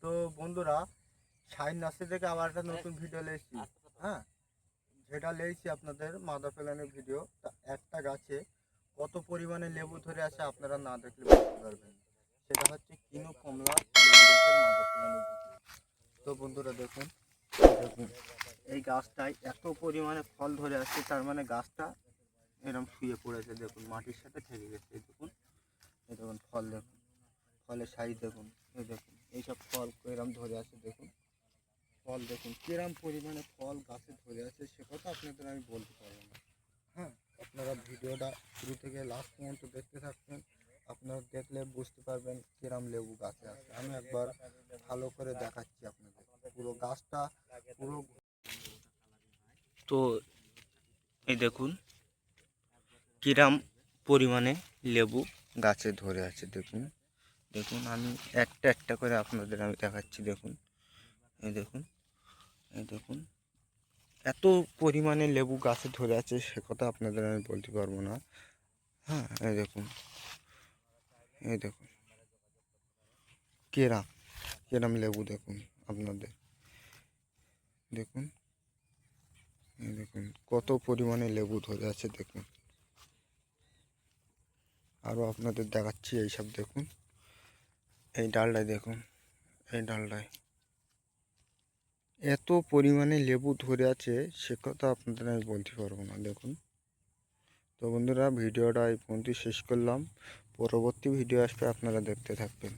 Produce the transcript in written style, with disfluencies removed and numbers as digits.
তো বন্ধুরা, shine nursery থেকে আবার একটা নতুন ভিডিও লেছি। হ্যাঁ, যেটা লেছি আপনাদের মাদার প্ল্যানের ভিডিও। তা একটা গাছে কত পরিমাণে লেবু ধরে আছে আপনারা না দেখলে বুঝতে পারবেন। সেটা হচ্ছে কিনু কমলা লেবু গাছের মাদার প্ল্যানের ভিডিও। তো বন্ধুরা দেখুন, দেখুন এই গাছটায় এত পরিমাণে ফল ধরে আছে, তার মানে গাছটা এরকম শুয়ে পড়েছে। দেখুন মাটির সাথে ঠেকে গেছে। এই দেখুন, এই দেখুন ফল, দেখুন ফলের সাইজ দেখুন, এই দেখুন এইসব ফল এরম ধরে আছে। দেখুন ফল দেখুন কিরম পরিমাণে ফল গাছে ধরে আছে, সে কথা আপনাদের আমি বলতে পারবো না। হ্যাঁ, আপনারা ভিডিওটা শুরু থেকে লাস্ট পর্যন্ত দেখতে থাকবেন। আপনারা দেখলে বুঝতে পারবেন কিরম লেবু গাছে আছে। আমি একবার ভালো করে দেখাচ্ছি আপনাদের পুরো গাছটা পুরো। তো এই দেখুন কিরম পরিমাণে লেবু গাছে ধরে আছে। দেখুন দেখুন আমি একটা একটা করে আপনাদের আমি দেখাচ্ছি। দেখুন এই দেখুন, এই দেখুন এত পরিমাণে লেবু গাছে ধরে আছে, সে কথা আপনাদের আমি বলতে পারবো না। হ্যাঁ, এই দেখুন, এই দেখুন কেরাম কেরাম লেবু দেখুন আপনাদের। দেখুন, এই দেখুন কত পরিমাণে লেবু ধরে আছে। দেখুন আরও আপনাদের দেখাচ্ছি। এইসব দেখুন, এই ডালটায় দেখুন, এই ডালটায় এত পরিমাণে লেবু ধরে আছে, সে কথা আপনাদের আমি বলতে পারবো না। দেখুন, তো বন্ধুরা ভিডিওটা এই পর্যন্ত শেষ করলাম। পরবর্তী ভিডিও আসবে, আপনারা দেখতে থাকবেন।